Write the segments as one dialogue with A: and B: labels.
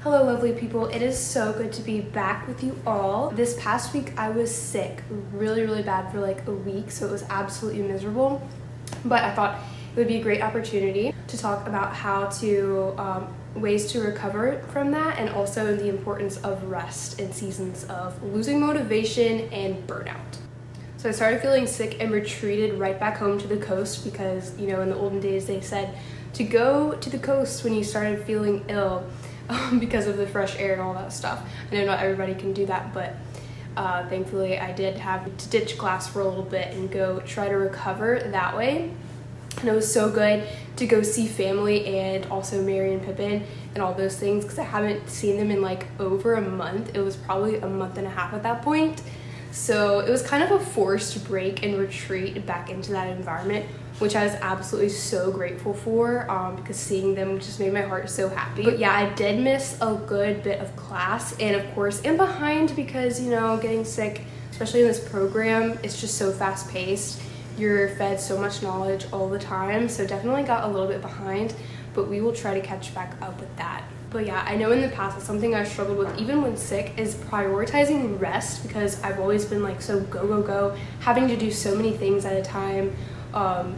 A: Hello lovely people, it is so good to be back with you all. This past week I was sick really bad for like a week, so it was absolutely miserable, but I thought it would be a great opportunity to talk about how to ways to recover from that, and also the importance of rest in seasons of losing motivation and burnout. So I started feeling sick and retreated right back home to the coast because, you know, in the olden days they said to go to the coast when you started feeling ill because of the fresh air and all that stuff. I know not everybody can do that, but thankfully I did have to ditch class for a little bit and go try to recover that way. And it was so good to go see family and also Mary and Pippin and all those things because I haven't seen them in like over a month. It was probably a month and a half at that point. So it was kind of a forced break and retreat back into that environment, which I was absolutely so grateful for because seeing them just made my heart so happy. But yeah, I did miss a good bit of class, and of course am behind because, you know, getting sick, especially in this program, it's just so fast paced. You're fed so much knowledge all the time, so definitely got a little bit behind, but we will try to catch back up with that. But yeah, I know in the past it's something I struggled with even when sick is prioritizing rest, because I've always been like so go, having to do so many things at a time,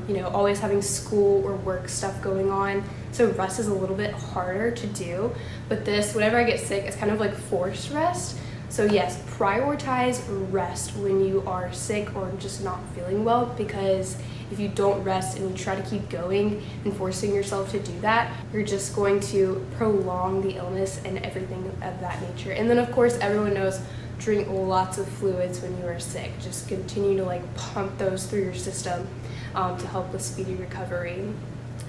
A: you know, always having school or work stuff going on. So rest is a little bit harder to do, but this, whenever I get sick, it's kind of like forced rest. So yes, prioritize rest when you are sick or just not feeling well, because if you don't rest and you try to keep going and forcing yourself to do that, you're just going to prolong the illness and everything of that nature. And then of course, everyone knows, drink lots of fluids when you are sick. Just continue to like pump those through your system to help with speedy recovery.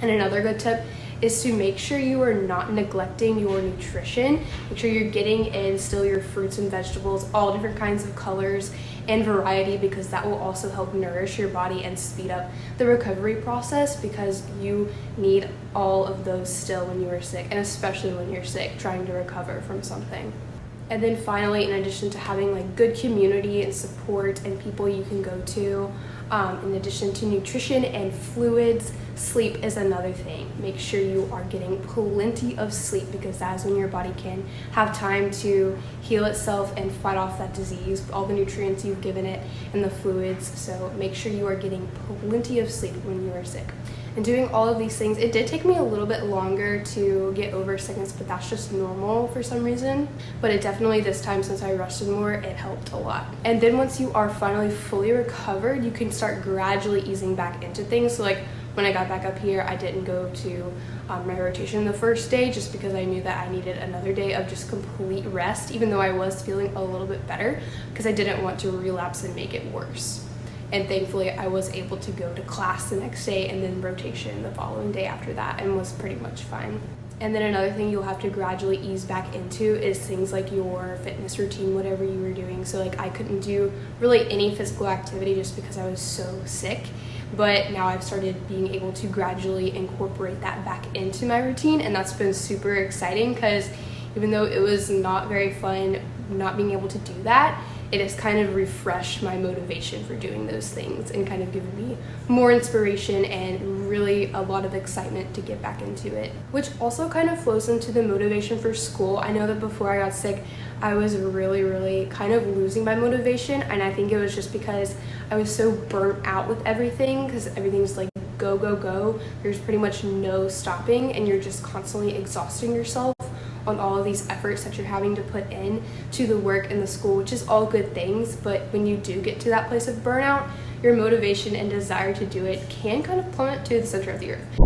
A: And another good tip is to make sure you are not neglecting your nutrition. Make sure you're getting in still your fruits and vegetables, all different kinds of colors and variety, because that will also help nourish your body and speed up the recovery process, because you need all of those still when you are sick, and especially when you're sick trying to recover from something. And then finally, in addition to having like good community and support and people you can go to, in addition to nutrition and fluids, sleep is another thing. Make sure you are getting plenty of sleep, because that is when your body can have time to heal itself and fight off that disease, all the nutrients you've given it and the fluids. So make sure you are getting plenty of sleep when you are sick. And doing all of these things, it did take me a little bit longer to get over sickness, but that's just normal for some reason. But it definitely, this time, since I rested more, it helped a lot. And then once you are finally fully recovered, you can start gradually easing back into things. So like when I got back up here, I didn't go to my rotation the first day just because I knew that I needed another day of just complete rest, even though I was feeling a little bit better, because I didn't want to relapse and make it worse. And thankfully I was able to go to class the next day and then rotation the following day after that, and was pretty much fine. And then another thing you'll have to gradually ease back into is things like your fitness routine, whatever you were doing. So like I couldn't do really any physical activity just because I was so sick, but now I've started being able to gradually incorporate that back into my routine, and that's been super exciting, because even though it was not very fun not being able to do that, it has kind of refreshed my motivation for doing those things and kind of given me more inspiration and really a lot of excitement to get back into it, which also kind of flows into the motivation for school. I know that before I got sick, I was really kind of losing my motivation, and I think it was just because I was so burnt out with everything, because everything's like go. There's pretty much no stopping, and you're just constantly exhausting yourself on all of these efforts that you're having to put in to the work and the school, which is all good things. But when you do get to that place of burnout, your motivation and desire to do it can kind of plummet to the center of the earth.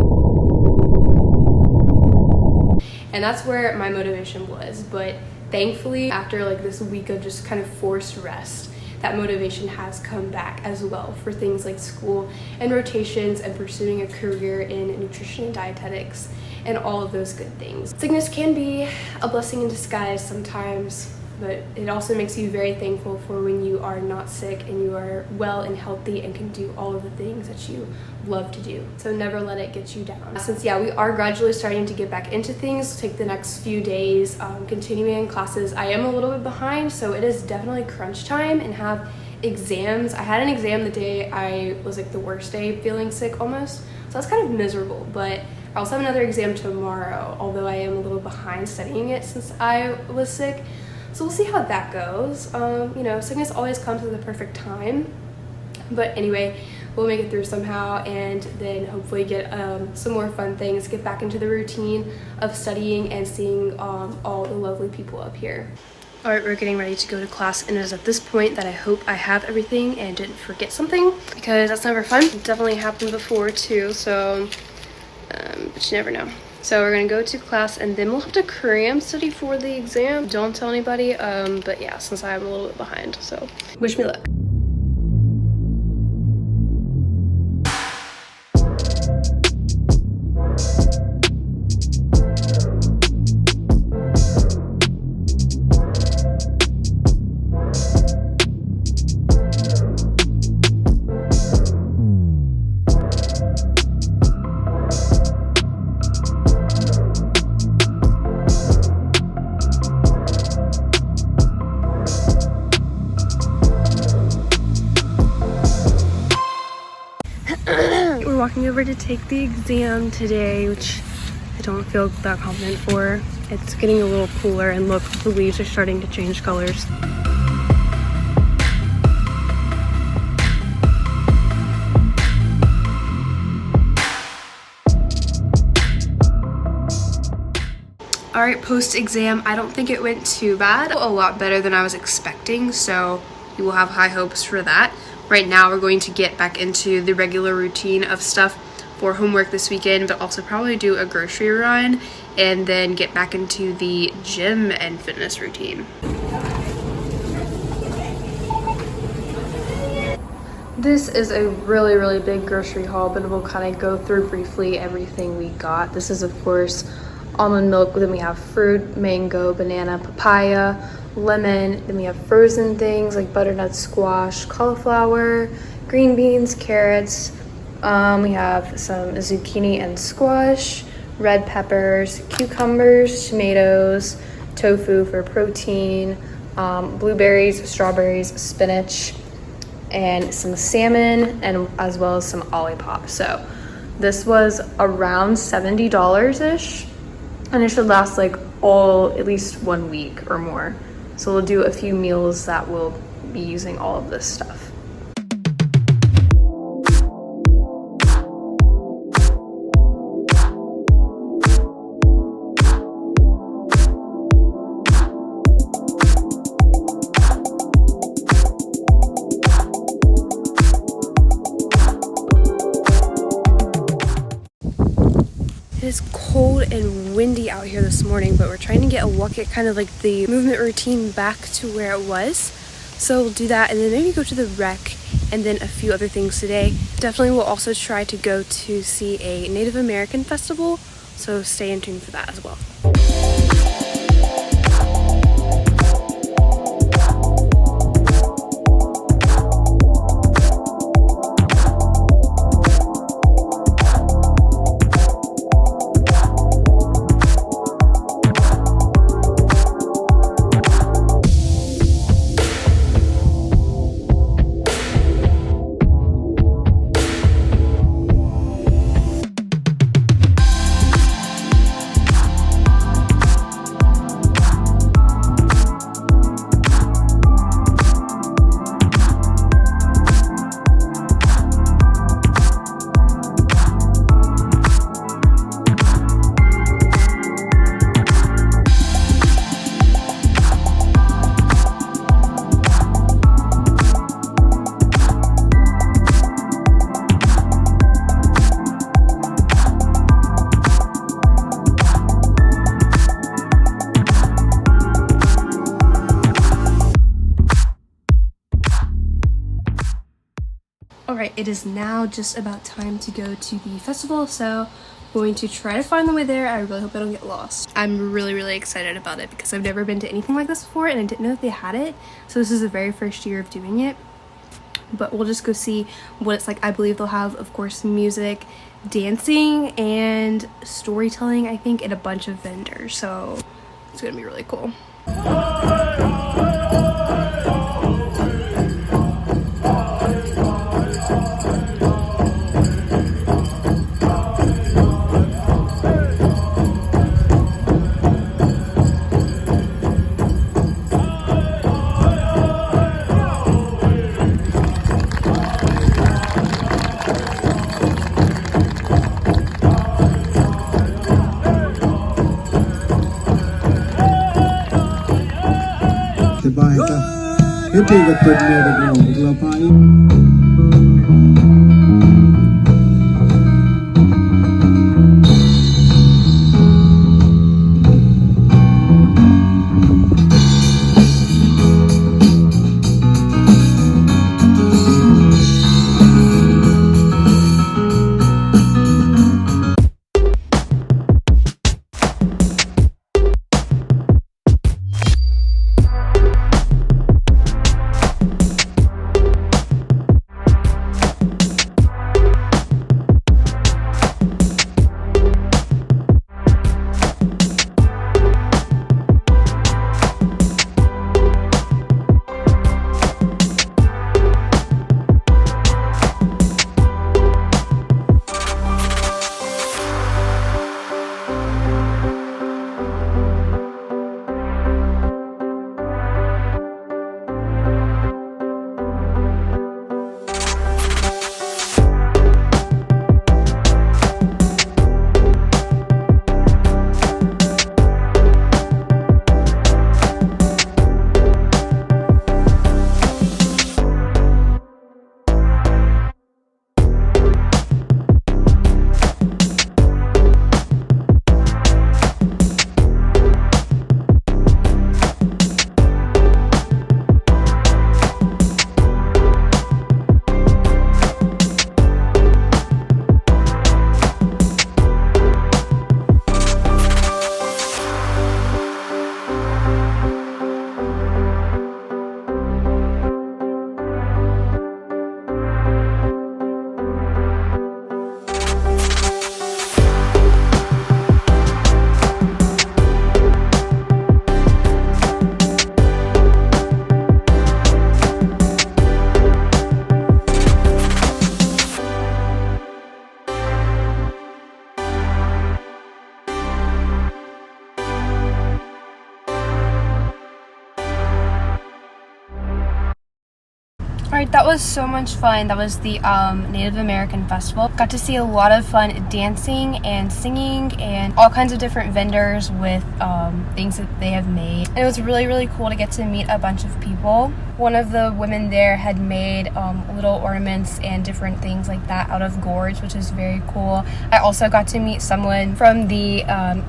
A: And that's where my motivation was. But thankfully, after like this week of just kind of forced rest, that motivation has come back as well for things like school and rotations and pursuing a career in nutrition and dietetics and all of those good things. Sickness can be a blessing in disguise sometimes, but it also makes you very thankful for when you are not sick and you are well and healthy and can do all of the things that you love to do. So never let it get you down. Since yeah, we are gradually starting to get back into things, take the next few days continuing in classes. I am a little bit behind, so it is definitely crunch time and have exams. I had an exam the day I was like the worst day, feeling sick almost, so that's kind of miserable, but I also have another exam tomorrow, although I am a little behind studying it since I was sick. So we'll see how that goes. You know, sickness always comes at the perfect time. But anyway, we'll make it through somehow, and then hopefully get some more fun things, get back into the routine of studying and seeing all the lovely people up here. All right, we're getting ready to go to class, and it is at this point that I hope I have everything and didn't forget something, because that's never fun. It definitely happened before too, so but you never know. So we're gonna go to class, and then we'll have to cram study for the exam. Don't tell anybody, but yeah, since I'm a little bit behind, so wish me luck. We're walking over to take the exam today, which I don't feel that confident for. It's getting a little cooler, and look, the leaves are starting to change colors. All right, post-exam, I don't think it went too bad. A lot better than I was expecting, so you will have high hopes for that. Right now, we're going to get back into the regular routine of stuff for homework this weekend, but also probably do a grocery run and then get back into the gym and fitness routine. This is a really big grocery haul, but we'll kind of go through briefly everything we got. This is, of course, almond milk. Then we have fruit, mango, banana, papaya, lemon. Then we have frozen things like butternut squash, cauliflower, green beans, carrots. We have some zucchini and squash, red peppers, cucumbers, tomatoes, tofu for protein, blueberries, strawberries, spinach, and some salmon, and as well as some Olipop. So this was around $70-ish, and it should last like at least 1 week or more. So we'll do a few meals that will be using all of this stuff. It is cold and windy out here this morning, but we're trying to get kind of like the movement routine back to where it was. So we'll do that, and then maybe go to the rec, and then a few other things today. Definitely we'll also try to go to see a Native American festival, so stay in tune for that as well. Alright, it is now just about time to go to the festival, so I'm going to try to find the way there. I really hope I don't get lost. I'm really excited about it because I've never been to anything like this before, and I didn't know that they had it. So this is the very first year of doing it. But we'll just go see what it's like. I believe they'll have, of course, music, dancing, and storytelling, I think, and a bunch of vendors. So it's gonna be really cool.
B: Tibahita. Iti gatod niya rin mo. Uglapay.
A: Alright, that was so much fun. That was the Native American Festival. Got to see a lot of fun dancing and singing and all kinds of different vendors with things that they have made. And it was really, really cool to get to meet a bunch of people. One of the women there had made little ornaments and different things like that out of gourds, which is very cool. I also got to meet someone from the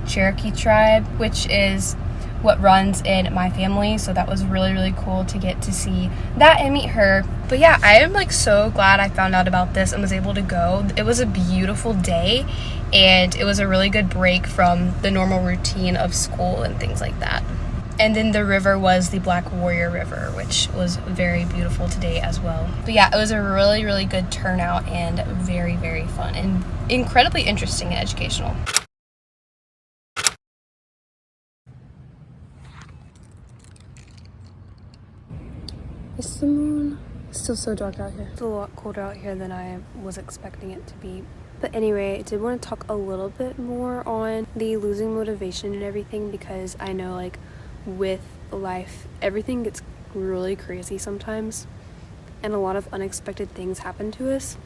A: Cherokee tribe, which is what runs in my family, so that was really, really cool to get to see that and meet her. But yeah, I am like so glad I found out about this and was able to go. It was a beautiful day and it was a really good break from the normal routine of school and things like that. And then the river was the Black Warrior River, which was very beautiful today as well. But yeah, it was a really, really good turnout and very, very fun and incredibly interesting and educational. It's the moon. It's still so dark out here. It's a lot colder out here than I was expecting it to be. But anyway, I did want to talk a little bit more on the losing motivation and everything, because I know like with life, everything gets really crazy sometimes and a lot of unexpected things happen to us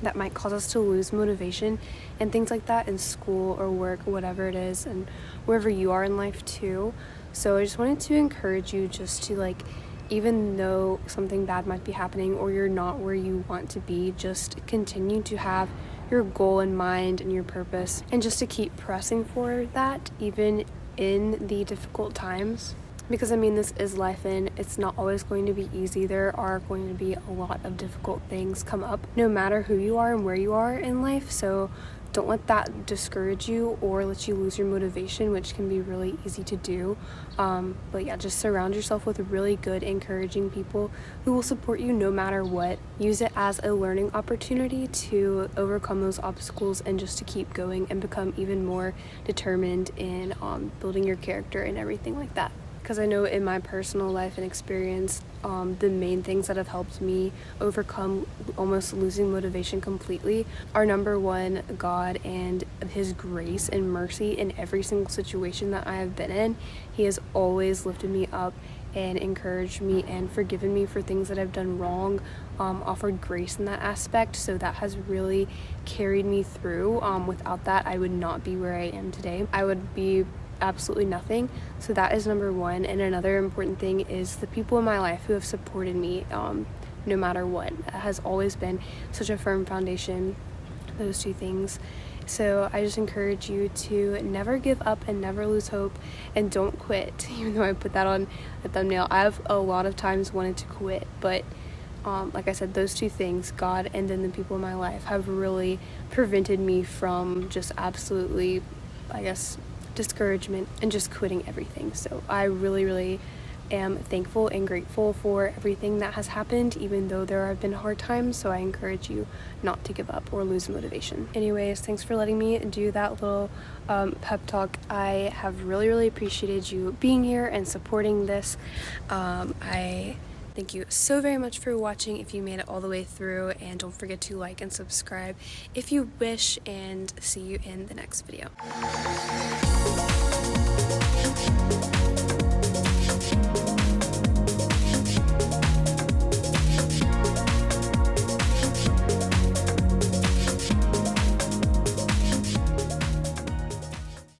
A: that might cause us to lose motivation and things like that in school or work or whatever it is, and wherever you are in life too. So I just wanted to encourage you just to like, even though something bad might be happening or you're not where you want to be, just continue to have your goal in mind and your purpose, and just to keep pressing for that even in the difficult times. Because I mean, this is life and it's not always going to be easy. There are going to be a lot of difficult things come up no matter who you are and where you are in life. So don't let that discourage you or let you lose your motivation, which can be really easy to do. But yeah, just surround yourself with really good, encouraging people who will support you no matter what. Use it as a learning opportunity to overcome those obstacles and just to keep going and become even more determined in building your character and everything like that. Because I know in my personal life and experience, the main things that have helped me overcome almost losing motivation completely are number one, God and His grace and mercy in every single situation that I have been in. He has always lifted me up and encouraged me and forgiven me for things that I've done wrong, offered grace in that aspect. So that has really carried me through. Without that, I would not be where I am today. I would be absolutely nothing. So that is number one. And another important thing is the people in my life who have supported me no matter what. It has always been such a firm foundation, those two things. So I just encourage you to never give up and never lose hope, and don't quit. Even though I put that on the thumbnail, I've a lot of times wanted to quit, but like I said, those two things, God and then the people in my life, have really prevented me from just absolutely, I guess, discouragement and just quitting everything. So I really am thankful and grateful for everything that has happened, even though there have been hard times. So I encourage you not to give up or lose motivation. Anyways, thanks for letting me do that little pep talk. I have really appreciated you being here and supporting this. I thank you so very much for watching if you made it all the way through, and don't forget to like and subscribe if you wish, and see you in the next video.